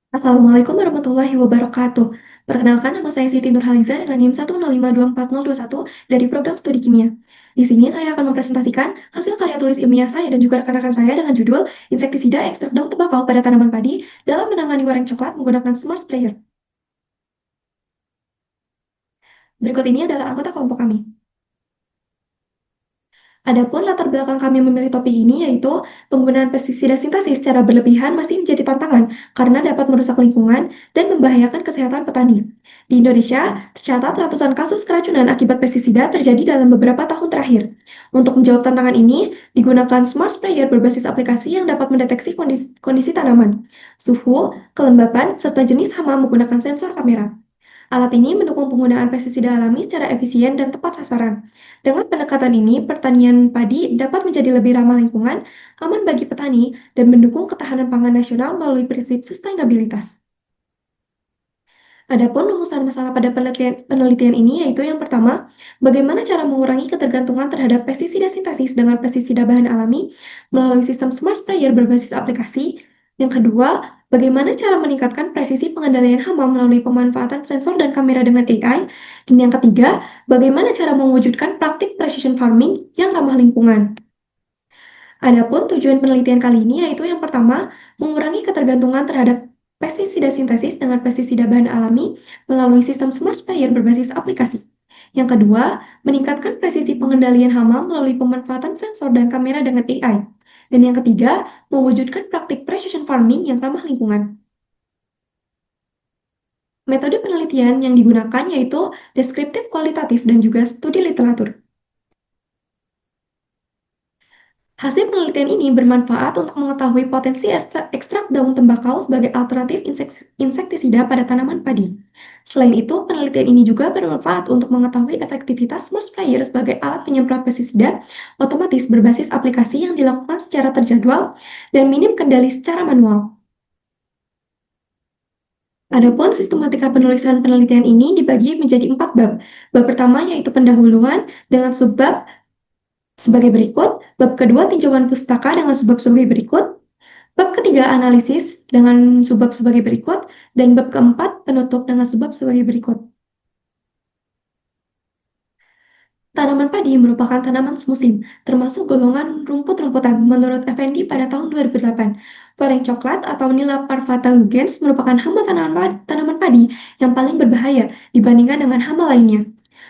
Assalamualaikum warahmatullahi wabarakatuh. Perkenalkan, nama saya Siti Nurhaliza dengan NIM 1052401 dari program studi kimia. Di sini saya akan mempresentasikan hasil karya tulis ilmiah saya dan juga rekan-rekan saya dengan judul Insektisida Ekstrak Daun Tembakau pada Tanaman Padi dalam menangani wareng coklat menggunakan Smart Sprayer. Berikut ini adalah anggota kelompok kami. Adapun latar belakang kami memilih topik ini yaitu penggunaan pestisida sintesis secara berlebihan masih menjadi tantangan karena dapat merusak lingkungan dan membahayakan kesehatan petani. Di Indonesia, tercatat ratusan kasus keracunan akibat pestisida terjadi dalam beberapa tahun terakhir. Untuk menjawab tantangan ini, digunakan smart sprayer berbasis aplikasi yang dapat mendeteksi kondisi tanaman, suhu, kelembapan, serta jenis hama menggunakan sensor kamera. Alat ini mendukung penggunaan pestisida alami secara efisien dan tepat sasaran. Dengan pendekatan ini, pertanian padi dapat menjadi lebih ramah lingkungan, aman bagi petani, dan mendukung ketahanan pangan nasional melalui prinsip sustainabilitas. Adapun rumusan masalah pada penelitian ini yaitu yang pertama, bagaimana cara mengurangi ketergantungan terhadap pestisida sintesis dengan pestisida bahan alami melalui sistem smart sprayer berbasis aplikasi. Yang kedua, bagaimana cara meningkatkan presisi pengendalian hama melalui pemanfaatan sensor dan kamera dengan AI. Dan yang ketiga, bagaimana cara mewujudkan praktik precision farming yang ramah lingkungan. Adapun tujuan penelitian kali ini yaitu yang pertama, mengurangi ketergantungan terhadap pestisida sintesis dengan pestisida bahan alami melalui sistem smart sprayer berbasis aplikasi. Yang kedua, meningkatkan presisi pengendalian hama melalui pemanfaatan sensor dan kamera dengan AI. Dan yang ketiga, mewujudkan praktik precision farming yang ramah lingkungan. Metode penelitian yang digunakan yaitu deskriptif kualitatif dan juga studi literatur. Hasil penelitian ini bermanfaat untuk mengetahui potensi ekstrak daun tembakau sebagai alternatif insektisida pada tanaman padi. Selain itu, penelitian ini juga bermanfaat untuk mengetahui efektivitas smart sprayer sebagai alat penyemprot pestisida otomatis berbasis aplikasi yang dilakukan secara terjadwal dan minim kendali secara manual. Adapun sistematika penulisan penelitian ini dibagi menjadi 4 bab. Bab pertama yaitu pendahuluan dengan subbab sebagai berikut, bab kedua tinjauan pustaka dengan subbab sebagai berikut, bab ketiga analisis dengan subbab sebagai berikut, dan bab keempat penutup dengan subbab sebagai berikut. Tanaman padi merupakan tanaman semusim, termasuk golongan rumput-rumputan menurut Effendi pada tahun 2008. Wareng coklat atau Nila parvata lugens merupakan hama tanaman padi yang paling berbahaya dibandingkan dengan hama lainnya.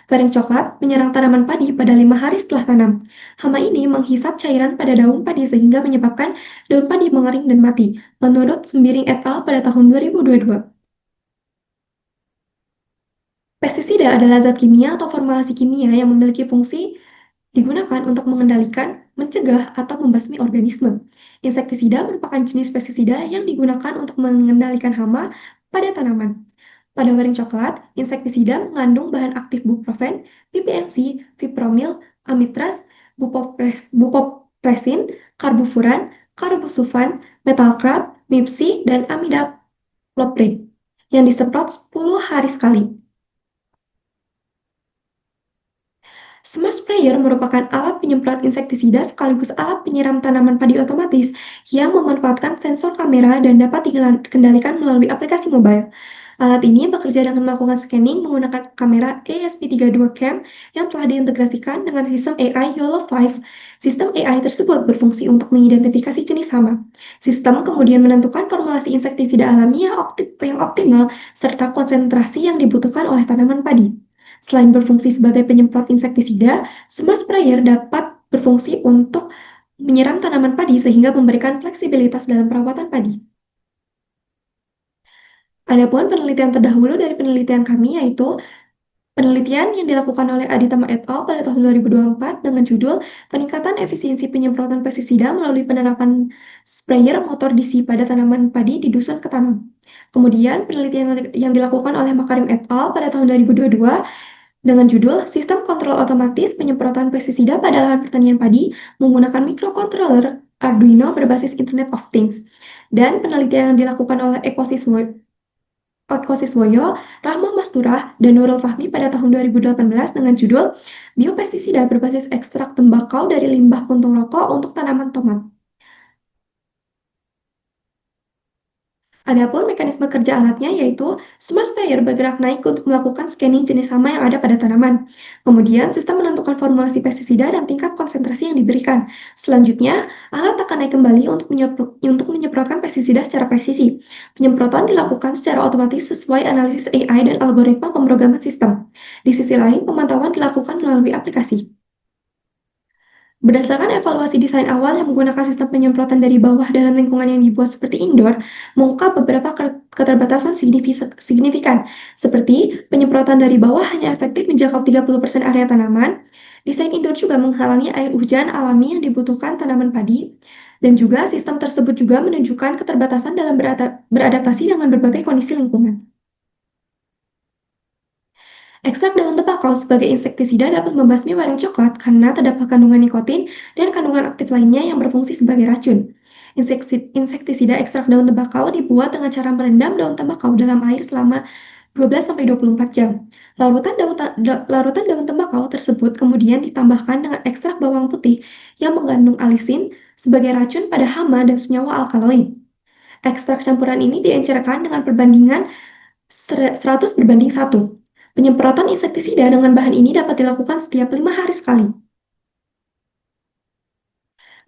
Wareng coklat menyerang tanaman padi pada 5 hari setelah tanam. Hama ini menghisap cairan pada daun padi sehingga menyebabkan daun padi mengering dan mati, menurut Sembiring et al. Pada tahun 2022. Pestisida adalah zat kimia atau formulasi kimia yang memiliki fungsi digunakan untuk mengendalikan, mencegah, atau membasmi organisme. Insektisida merupakan jenis pestisida yang digunakan untuk mengendalikan hama pada tanaman. Pada wareng coklat, insektisida mengandung bahan aktif buprofen, PPMC, vipromil, amitraz, bupopresin, karbufuran, karbusufan, metalcrab, mipsi, dan imidacloprid yang disemprot 10 hari sekali. Smart sprayer merupakan alat penyemprot insektisida sekaligus alat penyiram tanaman padi otomatis yang memanfaatkan sensor kamera dan dapat dikendalikan melalui aplikasi mobile. Alat ini bekerja dengan melakukan scanning menggunakan kamera ESP32 Cam yang telah diintegrasikan dengan sistem AI YOLO5. Sistem AI tersebut berfungsi untuk mengidentifikasi jenis hama. Sistem kemudian menentukan formulasi insektisida alami yang optimal serta konsentrasi yang dibutuhkan oleh tanaman padi. Selain berfungsi sebagai penyemprot insektisida, smart sprayer dapat berfungsi untuk menyiram tanaman padi sehingga memberikan fleksibilitas dalam perawatan padi. Adapun penelitian terdahulu dari penelitian kami yaitu penelitian yang dilakukan oleh Aditama et al. Pada tahun 2024 dengan judul Peningkatan Efisiensi Penyemprotan Pestisida melalui Penerapan Sprayer Motor DC pada Tanaman Padi di Dusun Ketanam. Kemudian penelitian yang dilakukan oleh Makarim et al. Pada tahun 2022 dengan judul Sistem Kontrol Otomatis Penyemprotan Pestisida pada Lahan Pertanian Padi menggunakan Microcontroller Arduino berbasis Internet of Things. Dan penelitian yang dilakukan oleh Ekosiswoyo, Rahma Masturah, dan Nurul Fahmi pada tahun 2018 dengan judul Biopestisida berbasis ekstrak tembakau dari limbah puntung rokok untuk tanaman tomat. Adapun mekanisme kerja alatnya yaitu smart sprayer bergerak naik untuk melakukan scanning jenis hama yang ada pada tanaman. Kemudian sistem menentukan formulasi pestisida dan tingkat konsentrasi yang diberikan. Selanjutnya, alat akan naik kembali untuk menyemprotkan pestisida secara presisi. Penyemprotan dilakukan secara otomatis sesuai analisis AI dan algoritma pemrograman sistem. Di sisi lain, pemantauan dilakukan melalui aplikasi. Berdasarkan evaluasi desain awal yang menggunakan sistem penyemprotan dari bawah dalam lingkungan yang dibuat seperti indoor, mengungkap beberapa keterbatasan signifikan, seperti penyemprotan dari bawah hanya efektif menjangkau 30% area tanaman, desain indoor juga menghalangi air hujan alami yang dibutuhkan tanaman padi, dan juga sistem tersebut juga menunjukkan keterbatasan dalam beradaptasi dengan berbagai kondisi lingkungan. Ekstrak daun tembakau sebagai insektisida dapat membasmi warna coklat karena terdapat kandungan nikotin dan kandungan aktif lainnya yang berfungsi sebagai racun. Insektisida ekstrak daun tembakau dibuat dengan cara merendam daun tembakau dalam air selama 12-24 jam. Larutan daun tembakau tersebut kemudian ditambahkan dengan ekstrak bawang putih yang mengandung alisin sebagai racun pada hama dan senyawa alkaloid. Ekstrak campuran ini diencerkan dengan perbandingan 100:1. Penyemprotan insektisida dengan bahan ini dapat dilakukan setiap 5 hari sekali.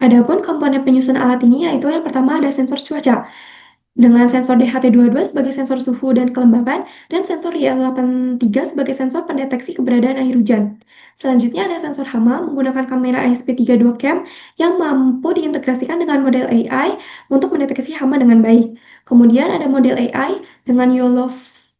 Adapun komponen penyusun alat ini yaitu yang pertama ada sensor cuaca dengan sensor DHT22 sebagai sensor suhu dan kelembapan dan sensor IL83 sebagai sensor pendeteksi keberadaan air hujan. Selanjutnya ada sensor hama menggunakan kamera ASP32 cam yang mampu diintegrasikan dengan model AI untuk mendeteksi hama dengan baik. Kemudian ada model AI dengan YOLO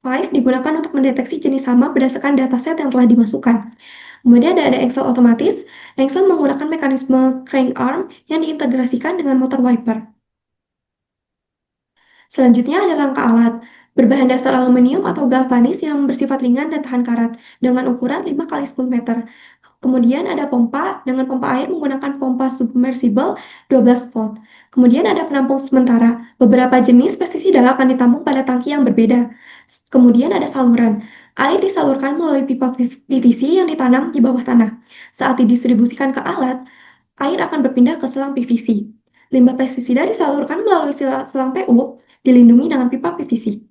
5 digunakan untuk mendeteksi jenis hama berdasarkan dataset yang telah dimasukkan. Kemudian ada Excel otomatis. Excel menggunakan mekanisme crank arm yang diintegrasikan dengan motor wiper. Selanjutnya ada rangka alat, berbahan dasar aluminium atau galvanis yang bersifat ringan dan tahan karat, dengan ukuran 5 kali 10 meter. Kemudian ada pompa, dengan pompa air menggunakan pompa submersible 12 volt. Kemudian ada penampung sementara, beberapa jenis pestisida akan ditampung pada tangki yang berbeda. Kemudian ada saluran, air disalurkan melalui pipa PVC yang ditanam di bawah tanah. Saat didistribusikan ke alat, air akan berpindah ke selang PVC. Limbah pestisida disalurkan melalui selang PU, dilindungi dengan pipa PVC.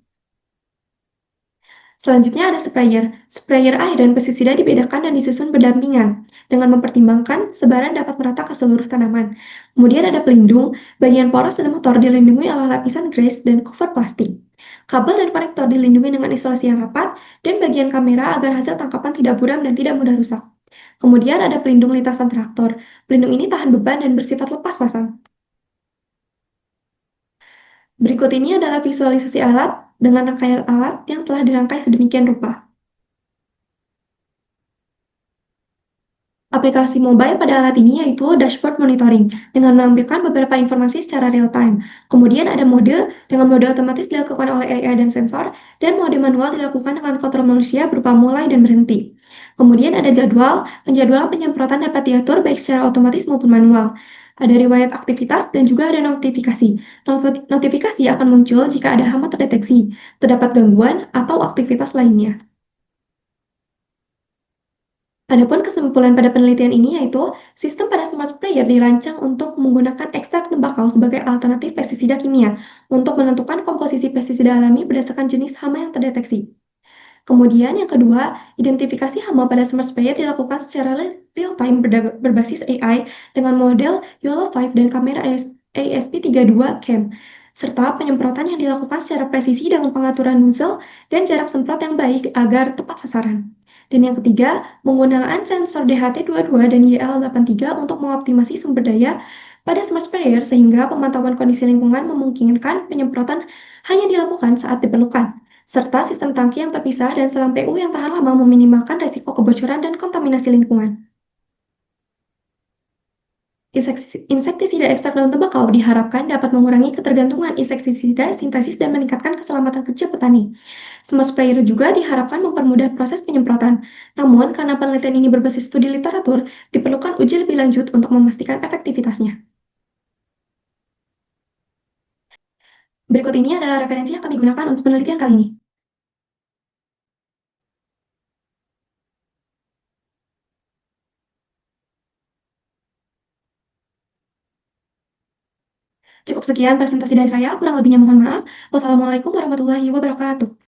Selanjutnya ada sprayer. Sprayer air dan pestisida dibedakan dan disusun berdampingan dengan mempertimbangkan sebaran dapat merata ke seluruh tanaman. Kemudian ada pelindung, bagian poros dan motor dilindungi oleh lapisan grease dan cover plastik. Kabel dan konektor dilindungi dengan isolasi yang rapat, dan bagian kamera agar hasil tangkapan tidak buram dan tidak mudah rusak. Kemudian ada pelindung lintasan traktor. Pelindung ini tahan beban dan bersifat lepas pasang. Berikut ini adalah visualisasi alat dengan rangkaian alat yang telah dirangkai sedemikian rupa. Aplikasi mobile pada alat ini yaitu dashboard monitoring dengan menampilkan beberapa informasi secara real time. Kemudian ada mode dengan mode otomatis dilakukan oleh AI dan sensor, dan mode manual dilakukan dengan kontrol manusia berupa mulai dan berhenti. Kemudian ada jadwal, penjadwalan penyemprotan dapat diatur baik secara otomatis maupun manual. Ada riwayat aktivitas dan juga ada notifikasi. Notifikasi akan muncul jika ada hama terdeteksi, terdapat gangguan, atau aktivitas lainnya. Adapun kesimpulan pada penelitian ini yaitu sistem pada smart sprayer dirancang untuk menggunakan ekstrak tembakau sebagai alternatif pestisida kimia untuk menentukan komposisi pestisida alami berdasarkan jenis hama yang terdeteksi. Kemudian yang kedua, identifikasi hama pada smart sprayer dilakukan secara real-time berbasis AI dengan model YOLO 5 dan kamera ASP32 cam, serta penyemprotan yang dilakukan secara presisi dengan pengaturan nozzle dan jarak semprot yang baik agar tepat sasaran. Dan yang ketiga, penggunaan sensor DHT22 dan YL83 untuk mengoptimasi sumber daya pada smart sprayer sehingga pemantauan kondisi lingkungan memungkinkan penyemprotan hanya dilakukan saat diperlukan, serta sistem tangki yang terpisah dan selang PU yang tahan lama meminimalkan resiko kebocoran dan kontaminasi lingkungan. Insektisida ekstrak daun tembakau diharapkan dapat mengurangi ketergantungan insektisida sintesis dan meningkatkan keselamatan kerja petani. Smart sprayer juga diharapkan mempermudah proses penyemprotan. Namun, karena penelitian ini berbasis studi literatur, diperlukan uji lebih lanjut untuk memastikan efektivitasnya. Berikut ini adalah referensi yang kami gunakan untuk penelitian kali ini. Cukup sekian presentasi dari saya, kurang lebihnya mohon maaf. Wassalamualaikum warahmatullahi wabarakatuh.